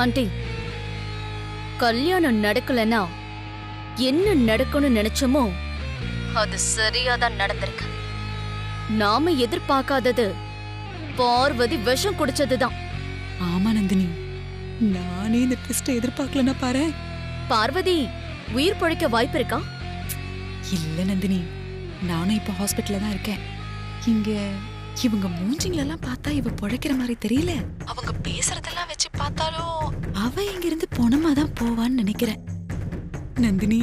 Aunty, கல்யாணம் நடக்கலனா என்ன நடக்கும்னு நினைச்சோமோ அது சரியாதான் நடந்திருக்கு. நாம எதிர்பார்க்காதது பார்வதி விஷம் குடிச்சதுதான். ஆமா நந்தினி, நானே இந்த ட்விஸ்ட எதிர்பார்க்கலன்னா பாரு. பார்வதி உயிர் பொழைக்க வாய்ப்பு இருக்கா? இல்ல நந்தினி, நானும் இப்ப ஹாஸ்பிட்டல்ல தான் இருக்கேன். இங்க இவங்க மூஞ்சிங்களெல்லாம் பார்த்தா இவ பொழைக்கிற மாதிரி தெரியல. அவங்க பேசுறதெல்லாம் வச்சு பார்த்தாலும் அவ இங்க இருந்து பொணமாதான் போவான்னு நினைக்கிறேன். நந்தினி,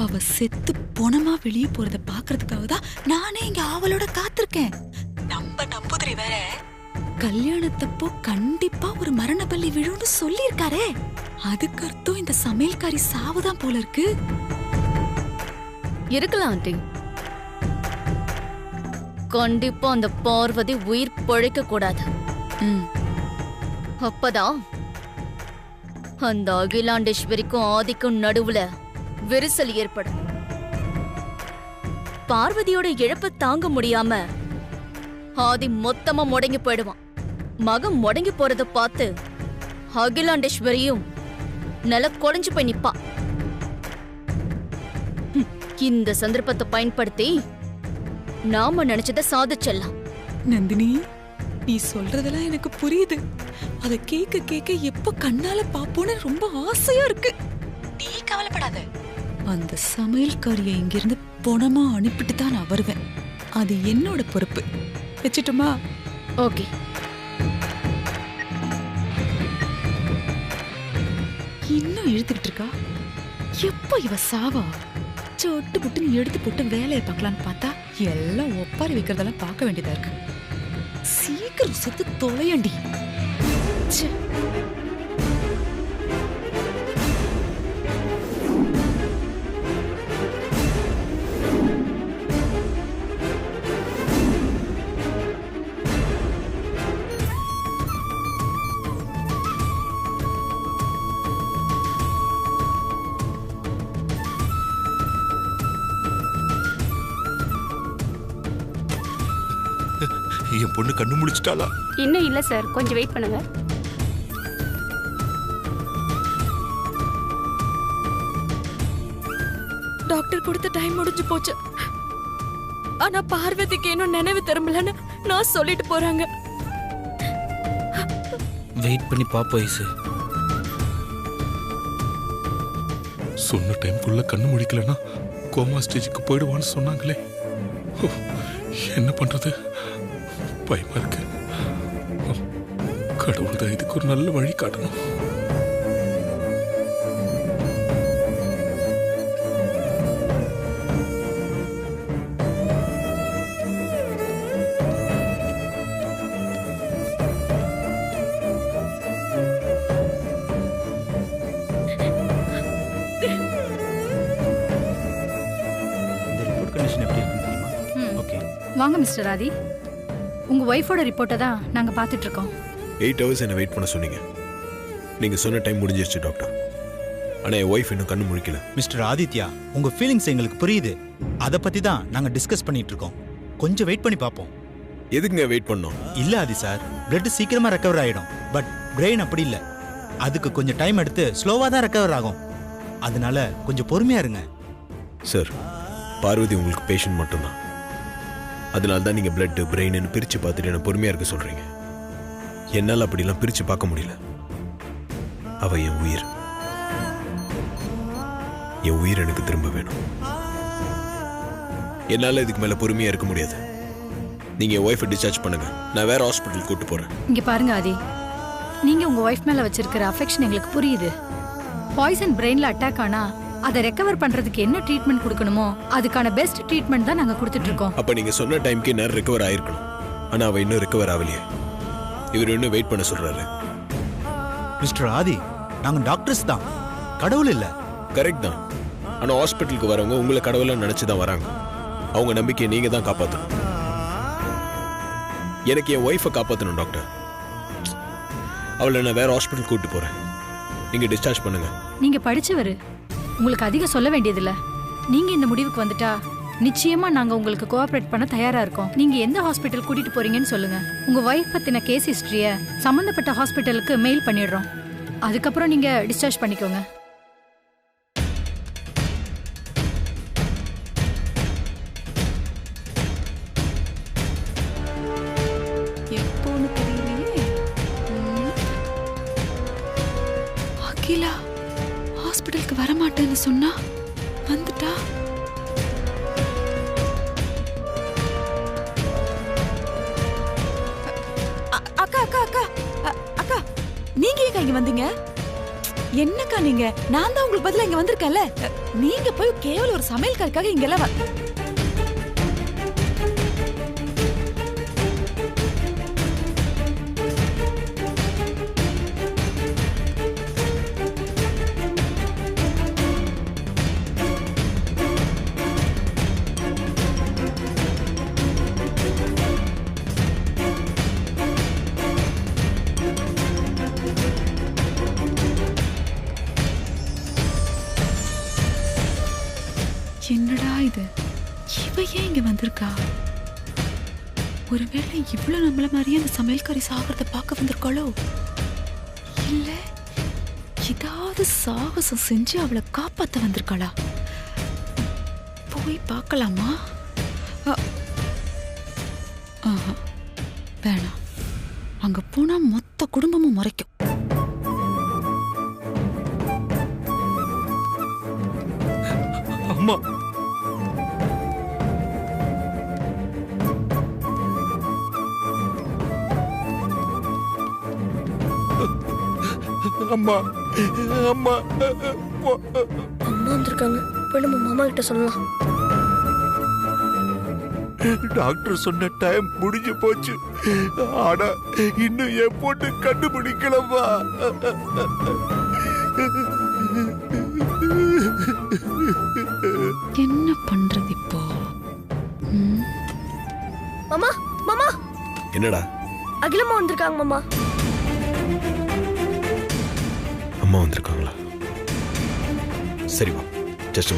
அவ செத்து பொணமா வெளியே போறத பாக்குறதுக்காக தான் நானே இங்க ஆவலோட காத்திருக்கேன். நம்ம நம்புதிரி வேற கல்யாணத்தப்போ கண்டிப்பா ஒரு மரண பள்ளி விழுன்னு சொல்லி இருக்காரே, அதுக்கு அர்த்தம் இந்த சமையல்காரி சாவுதான் போல இருக்கு. இருக்கலாம் ஆண்டி. கண்டிப்பா அந்த பார்வதி உயிர் பொழைக்க கூடாது. அப்பதான் அந்த அகிலாண்டேஸ்வரிக்கும் ஆதிக்கும் நடுவுல விரிசல் ஏற்படும். பார்வதியோட இழப்பை தாங்க முடியாம ஆதி மொத்தமா முடங்கி போயிடுவான். மகன் முடங்கி போறத பார்த்து அகிலாண்டேஸ்வரியும் நில குறைஞ்சு போய் நிப்பா. இந்த சந்தர்ப்பத்தை பயன்படுத்தி நாம நினைச்சத சாதிச்சலாம். நந்தினி, நீ சொல்றதெல்லாம் எனக்கு புரியுது. அத கேக்க கேக்க எப்ப கண்ணால பாப்போன்னு ரொம்ப ஆசையா இருக்கு. நீ கவலைப்படாத, அந்த சமையல்காரியை இங்கிருந்து பொணமா அனுப்பிட்டு தான் நான் வருவேன். அது என்னோட பொறுப்பு. வச்சுட்டுமா? ஓகே. இன்னும் இழுத்துக்கிட்டு இருக்கா. எப்ப இவ சாவா? சொட்டு புட்டுன்னு எடுத்து போட்டு வேலையை பார்க்கலான்னு பார்த்தா எல்லாம் ஒப்பாரி வைக்கிறதெல்லாம் பார்க்க வேண்டியதா இருக்கு. சீக்கிரம் செத்து தொலையண்டி. என் பொண்ணு கண்ணு முடிச்சிட்டாளா? இன்னும் இல்ல சார், கொஞ்சம் வெயிட் பண்ணுங்க. டாக்டர் கொடுத்த டைம் முடிஞ்சு போச்சு. ஆனா பார்வதிக்கு இன்னும் நினைவு திரும்பலன்னு நான் சொல்லிட்டு போறாங்க. வெயிட் பண்ணி பாப்போம் ஐசு. சொன்ன டைம்குள்ள கண்ணு முடிக்கலன்னா கோமா ஸ்டேஜுக்கு போயிடுவான்னு சொன்னாங்களே. என்ன பண்றது? பயமா இருக்கு. கடவுள் தான் இதுக்கு ஒரு நல்ல வழி காட்டணும். வாங்க மிஸ்டர் ஆதி, உங்க ஒய்ஃபோட ரிப்போர்ட்டை தான் நாங்க பார்த்துட்டு இருக்கோம். 8 hours என்ன வெயிட் பண்ண சொன்னீங்க. நீங்க சொன்ன டைம் முடிஞ்சிருச்சு டாக்டர். ஆனா என் ஒய்ஃப் இன்னும் கண்ணு முழிக்கல. மிஸ்டர் ஆதித்யா, உங்க ஃபீலிங்ஸ் எங்களுக்கு புரியுது. அதை பத்தி தான் நாங்க டிஸ்கஸ் பண்ணிட்டு இருக்கோம். கொஞ்சம் வெயிட் பண்ணி பார்ப்போம். எதுக்குங்க வெயிட் பண்ணோம்? இல்ல ஆதி சார், பிளட் சீக்கிரமா ரெக்கவர் ஆயிடும். பட் பிரெயின் அப்படி இல்ல. அதுக்கு கொஞ்சம் டைம் எடுத்து ஸ்லோவா தான் ரெக்கவர் ஆகும். அதனால கொஞ்சம் பொறுமையா இருங்க. சார், பார்வதி உங்களுக்கு பேஷண்ட் மட்டும்தான். அதனால தான் நீங்க பிளட் பிரெயின் பிரிச்சு பார்த்துட்டு என்ன பொறுமையா இருக்க சொல்றீங்க. என்னால் அப்படிலாம் பிரிச்சு பார்க்க முடியல. அவ என் உயிர். என் உயிர் எனக்கு திரும்ப வேணும். என்னால இதுக்கு மேல பொறுமையா இருக்க முடியாது. நீங்க என் ஒய்ஃபை டிஸ்சார்ஜ் பண்ணுங்க. நான் வேற ஹாஸ்பிட்டல் கூட்டு போறேன். இங்க பாருங்க ஆதி, நீங்க உங்க ஒய்ஃப் மேல வச்சிருக்கிற அஃபெக்ஷன் எங்களுக்கு புரியுது. பாய்சன் பிரெயின்ல அட்டாக் ஆனா அதை ரெக்கவர் பண்றதுக்கு என்ன ட்ரீட்மெண்ட் கொடுக்கணுமோ அதுக்கான பெஸ்ட் ட்ரீட்மெண்ட் தான் நாங்க கொடுத்துட்டு இருக்கோம். அப்ப நீங்க சொன்ன டைம்க்கு நேரம் ரெக்கவர் ஆயிருக்கணும். ஆனா அவ இன்னும் ரெக்கவர் ஆகலையே. இவர் இன்னும் வெயிட் பண்ண சொல்றாரு. மிஸ்டர் ஆதி, நாங்க டாக்டர்ஸ் தான், கடவுள் இல்ல. கரெக்ட் தான். ஆனா ஹாஸ்பிட்டலுக்கு வரவங்க உங்களை கடவுளா நினைச்சுதான் வராங்க. அவங்க நம்பிக்கையை நீங்க தான் காப்பாற்றணும். எனக்கு என் ஒய்ஃபை காப்பாற்றணும் டாக்டர். அவளை நான் வேற ஹாஸ்பிட்டல் கூட்டு போறேன். நீங்க டிஸ்சார்ஜ் பண்ணுங்க. நீங்க படிச்சவரு, உங்களுக்கு அதிகம் சொல்ல வேண்டியதில்ல. நீங்க இந்த முடிவுக்கு வந்துட்டா நிச்சயமா நாங்க உங்களுக்கு கோஆபரேட் பண்ண தயாரா இருக்கோம். நீங்க எந்த ஹாஸ்பிட்டல் கூட்டிட்டு போறீங்கன்னு சொல்லுங்க. உங்க வைஃப் பத்தின கேஸ் ஹிஸ்டரிய சம்பந்தப்பட்ட ஹாஸ்பிட்டலுக்கு மெயில் பண்ணிடுறோம். அதுக்கப்புறம் நீங்க டிஸ்சார்ஜ் பண்ணிக்கோங்க. எப்போன்னு தெரியலையே. அகிலா ஹாஸ்பிடலுக்கு வரமாட்டேன்னு சொன்னா வந்துட்டா. அக்கா அக்கா அக்கா அக்கா, நீங்க ஏங்க இங்க வந்தீங்க? என்னக்கா நீங்க? நான் தான் உங்களுக்கு பதிலா இங்க வந்திருக்கேன்ல. நீங்க போய் கேவலம் ஒரு சமையல்காரக்காக இங்க எல்லாம் என்னடா இது, இவ ஏன் இங்க வந்திருக்கா? ஒருவேளை இவ்வளவு நம்மள மாதிரியே அந்த சமையல்காரி சாகிறத பார்க்க வந்திருக்காளோ? இல்ல ஏதாவது சாகசம் செஞ்சு அவளை காப்பாத்த வந்திருக்காளா? போய் பார்க்கலாமா? வேணாம், அங்க போனா மொத்த குடும்பமும் முறைக்கும். அம்மா, அம்மா, அம்மா, அம்மா வந்திருக்காங்க. போய் நம்ம மாமா கிட்ட சொல்லலாம். டாக்டர் சொன்ன டைம் முடிஞ்சு போச்சு. ஆனா இன்னும் என் பொண்ணு கண்டுபிடிக்கலம்மா. என்ன பண்றது இப்போ? மாமா மாமா, என்னடா? அகிலம்மா வந்திருக்காங்க மாமா. அம்மா வந்திருக்காங்களா? சரி வா, ஜஸ்ட்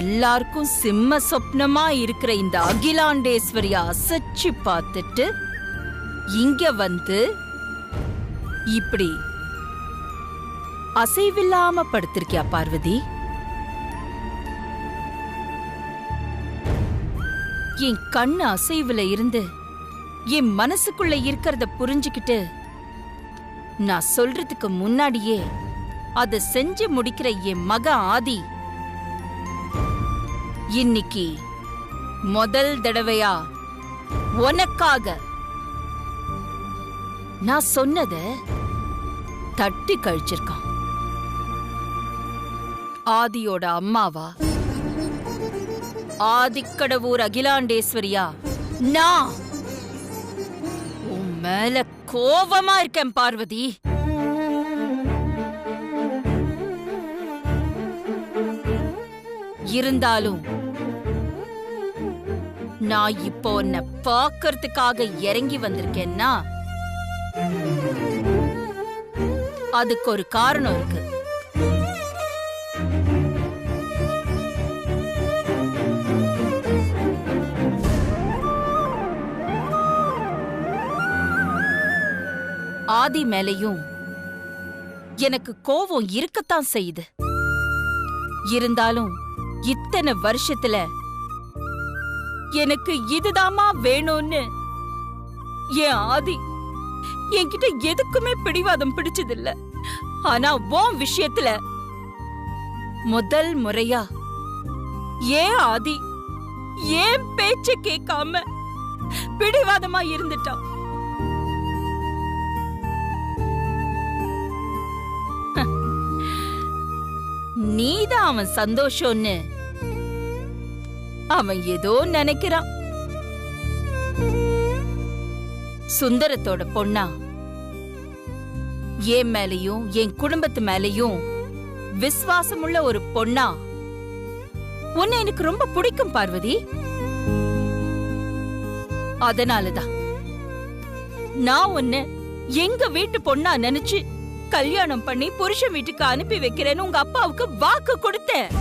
எல்லாருக்கும் சிம்ம சொப்னமா இருக்கிற இந்த அகிலாண்டேஸ்வரிய அசைச்சு பார்த்துட்டு இங்க வந்து இப்படி அசைவில்லாம படுத்திருக்கியா பார்வதி? என் கண்ணு அசைவுல இருந்து என் மனசுக்குள்ள இருக்கிறத புரிஞ்சுக்கிட்டு நான் சொல்றதுக்கு முன்னாடியே அதை செஞ்சு முடிக்கிற என் மக ஆதி இன்னைக்கு முதல் தடவையா உனக்காக நான் சொன்னத தட்டி கழிச்சிருக்கான். ஆதியோட அம்மாவா, ஆதிக்கடவூர் அகிலாண்டேஸ்வரியா, நான் உன் மேல கோபமா இருக்கேன் பார்வதி. இருந்தாலும் நான் இப்போ உன்னை பார்க்கறதுக்காக இறங்கி வந்திருக்கேன்னா அதுக்கு ஒரு காரணம் இருக்கு. ஆதி மேலையும் எனக்கு கோவம் இருக்கத்தான் செய்யுது. இருந்தாலும் இத்தனை வருஷத்துல எனக்கு இதுதாமா வேணும்னு என் ஆதி என்கிட்ட எதுக்குமே பிடிவாதம் பிடிச்சதில்ல. ஆனா உன் விஷயத்துல முதல் முறையா ஏன் ஆதி ஏன் பேச்ச கேட்காம பிடிவாதமா இருந்துட்டான். நீதான் அவன் சந்தோஷம்னு அவன் ஏதோ நினைக்கிறான். சுந்தரத்தோட பொண்ணா என் மேலையும் என் குடும்பத்து மேலையும் விசுவாசமுள்ள ஒரு பொண்ணா உன்னை எனக்கு ரொம்ப பிடிக்கும் பார்வதி. அதனாலதான் நான் உன்னை எங்க வீட்டு பொண்ணா நினைச்சு கல்யாணம் பண்ணி புருஷன் வீட்டுக்கு அனுப்பி வைக்கிறேன்னு உங்க அப்பாவுக்கு வாக்கு கொடுத்தேன்.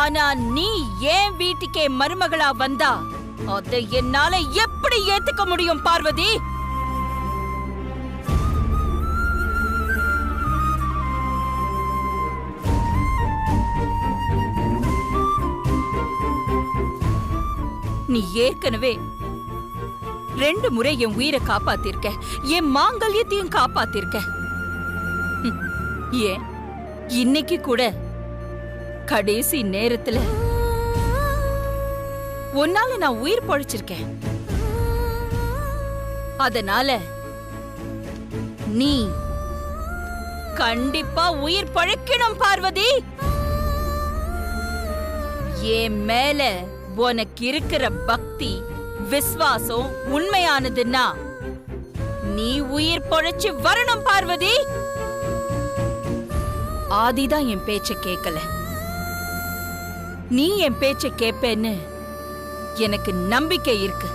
ஆனா நீ ஏன் வீட்டுக்கே மருமகளா வந்தா அதை என்னால எப்படி ஏத்துக்க முடியும் பார்வதி? நீ ஏற்கனவே 2 முறை என் உயிரை காப்பாத்திருக்க, என் மாங்கல்யத்தையும் காப்பாத்திருக்க. ஏன் இன்னைக்கு கூட கடைசி நேரத்துல உன்னால நான் உயிர் பொழைச்சிருக்கேன். அதனால நீ கண்டிப்பா உயிர் பழைக்கணும் பார்வதி. என் மேல உனக்கு இருக்கிற பக்தி விசுவாசம் உண்மையானதுன்னா நீ உயிர் பொழைச்சு வரணும் பார்வதி. ஆதிதான் என் பேச்ச கேட்கல. நீ என் பேச்ச கேப்பேன்னு எனக்கு நம்பிக்கை இருக்கு.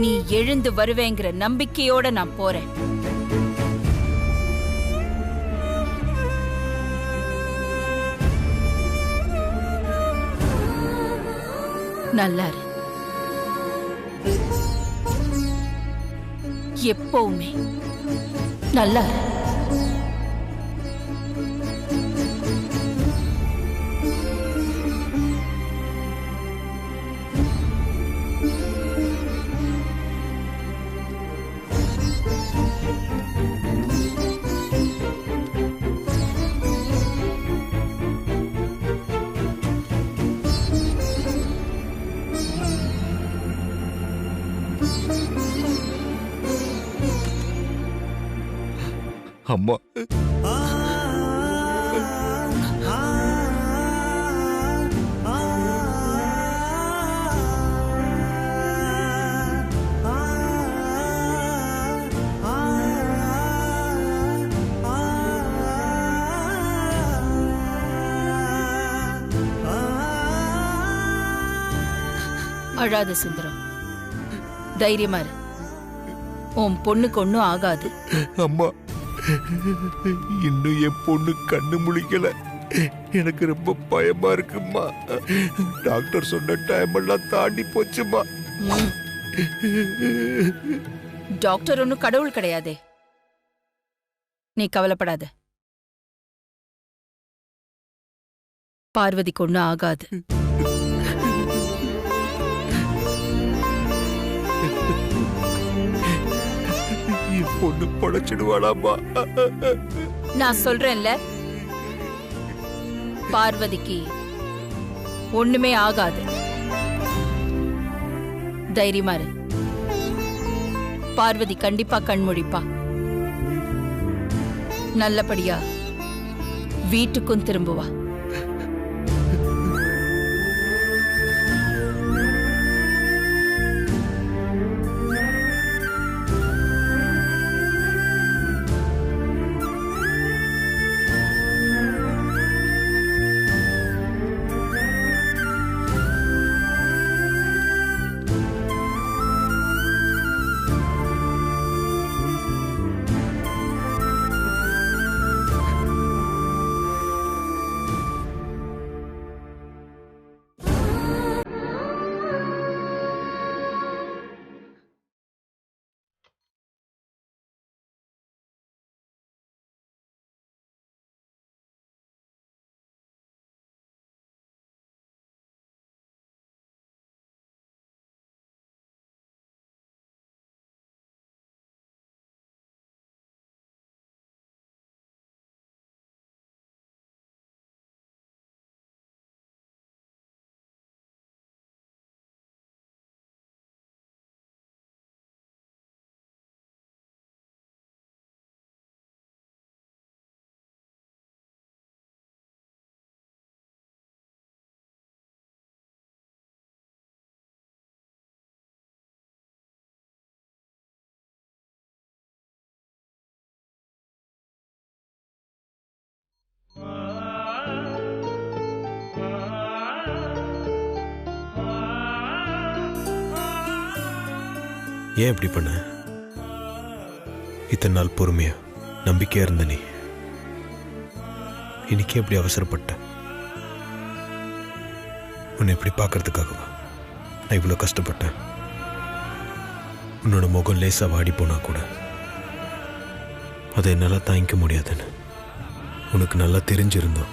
நீ எழுந்து வருவேங்கிற நம்பிக்கையோட நான் போறேன். நல்லாரு. எப்பவுமே நல்லாரு. அம்மா அழாத சுந்தரம், தைரியமா இரு. உன் பொண்ணுக்கு ஒண்ணும் ஆகாது. அம்மா இன்னும் என் பொண்ணு கண்ணு முழிக்கல. எனக்கு ரொம்ப பயமா இருக்குமா. டாக்டர் சொன்ன டைம் எல்லாம் தாண்டி போச்சுமா. டாக்டர் ஒன்னும் கடவுள் கிடையாதே, நீ கவலைப்படாத. பார்வதிக்கு ஒன்னும் ஆகாது. பொண்ணு பொழைச்சிடுவாளாமா? நான் சொல்றேன்ல, பார்வதிக்கு ஒண்ணுமே ஆகாது. தைரியமா இரு. பார்வதி கண்டிப்பா கண்முழிப்பா. நல்லபடியா வீட்டுக்கும் திரும்புவா. ஏன் இப்படி பண்ண? இத்தனை நாள் பொறுமையா நம்பிக்கையா இருந்த நீ இன்னைக்கே எப்படி அவசரப்பட்ட? உன்னை எப்படி பார்க்கறதுக்காகவா நான் இவ்வளோ கஷ்டப்பட்டேன்? உன்னோட முகம் லேசா வாடி போனா கூட அதை என்னால் தாங்கிக்க முடியாதுன்னு உனக்கு நல்லா தெரிஞ்சிருந்தோம்.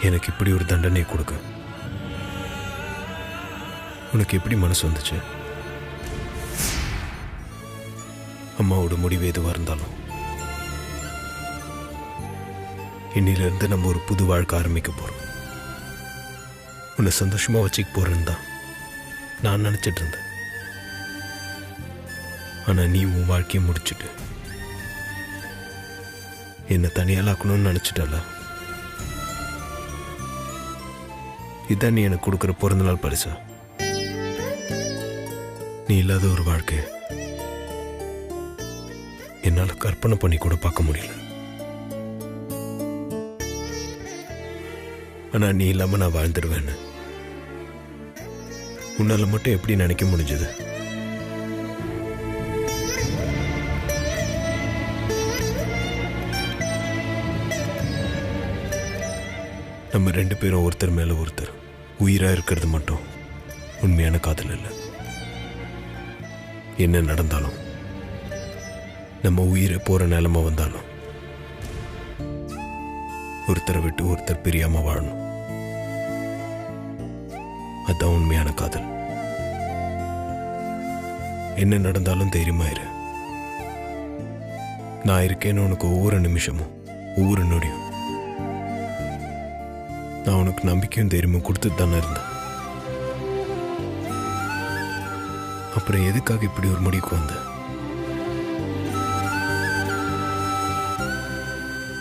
எனக்கு இப்படி ஒரு தண்டனை கொடுக்க உனக்கு எப்படி மனசு வந்துச்சு? அம்மாவோட முடிவு எதுவாக இருந்தாலும் இன்னிலிருந்து நம்ம ஒரு புது வாழ்க்கை ஆரம்பிக்க போறோம். உன்னை சந்தோஷமா வச்சுக்க போறேன்னு தான் நான் நினைச்சிட்டு இருந்தேன். ஆனா நீ உன் வாழ்க்கையை முடிச்சுட்டு என்னை தனியாலாக்கணும்னு நினைச்சிட்டல. இதான் நீ எனக்கு கொடுக்குற பிறந்த நாள் பரிசா? நீ இல்லாத ஒரு வாழ்க்கை என்னால கற்பனை பண்ணி கூட பார்க்க முடியல. ஆனா நீ இல்லாம நான் வாழ்ந்துடுவேன்னு உன்னால மட்டும் எப்படி நினைக்க முடிஞ்சது? நம்ம ரெண்டு பேரும் ஒருத்தர் மேல ஒருத்தர் உயிரா இருக்கிறது மட்டும் உண்மையான காதல் இல்லை. என்ன நடந்தாலும் நம்ம உயிரை போற நிலைமை வந்தாலும் ஒருத்தரை விட்டு ஒருத்தர் பிரியாம வாழணும். அதான் உண்மையான காதல். என்ன நடந்தாலும் தைரியமா இரு. நான் இருக்கேன்னு உனக்கு ஒவ்வொரு நிமிஷமும் ஒவ்வொரு நொடியும் நான் உனக்கு நம்பிக்கையும் தைரியமும் கொடுத்துட்டு தானே இருந்தேன். அப்புறம் எதுக்காக இப்படி ஒரு முடிவுக்கு வந்த?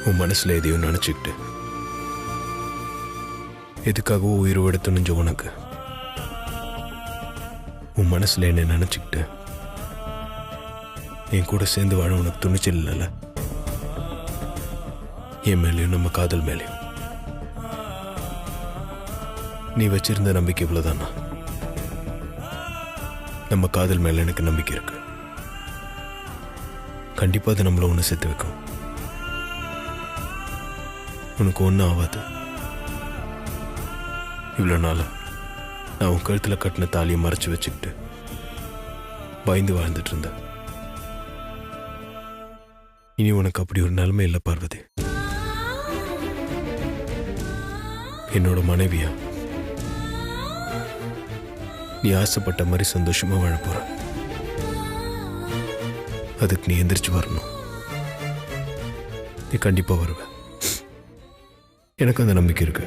உன் மனசுல எதையும் நினைச்சுக்கிட்டு எதுக்காகவோ உயிர் விட துணிஞ்ச உனக்கு உன் மனசுல என்ன நினைச்சுக்கிட்டு என் கூட சேர்ந்து வாழ உனக்கு துணிச்சல் இல்லைல்ல? என் மேலேயும் நம்ம காதல் மேலேயும் நீ வச்சிருந்த நம்பிக்கை இவ்வளவுதானா? நம்ம காதல் மேல எனக்கு நம்பிக்கை இருக்கு. கண்டிப்பா அது நம்மள ஒண்ணு சேர்த்து வைக்கும். உனக்கு ஒன்றும் ஆகாது. இவ்வளோ நாளா நான் உன் கழுத்துல கட்டின தாலியை மறைச்சு வச்சுக்கிட்டு பயந்து வாழ்ந்துட்டு இருந்தேன். இனி உனக்கு அப்படி ஒரு நிலைமை இல்லை பார்வதி. என்னோட மனைவியா நீ ஆசைப்பட்ட மாதிரி சந்தோஷமா வாழ போற. அதுக்கு நீ எந்திரிச்சு வரணும். நீ கண்டிப்பா வருவ. எனக்கு அந்த நம்பிக்கை இருக்கு.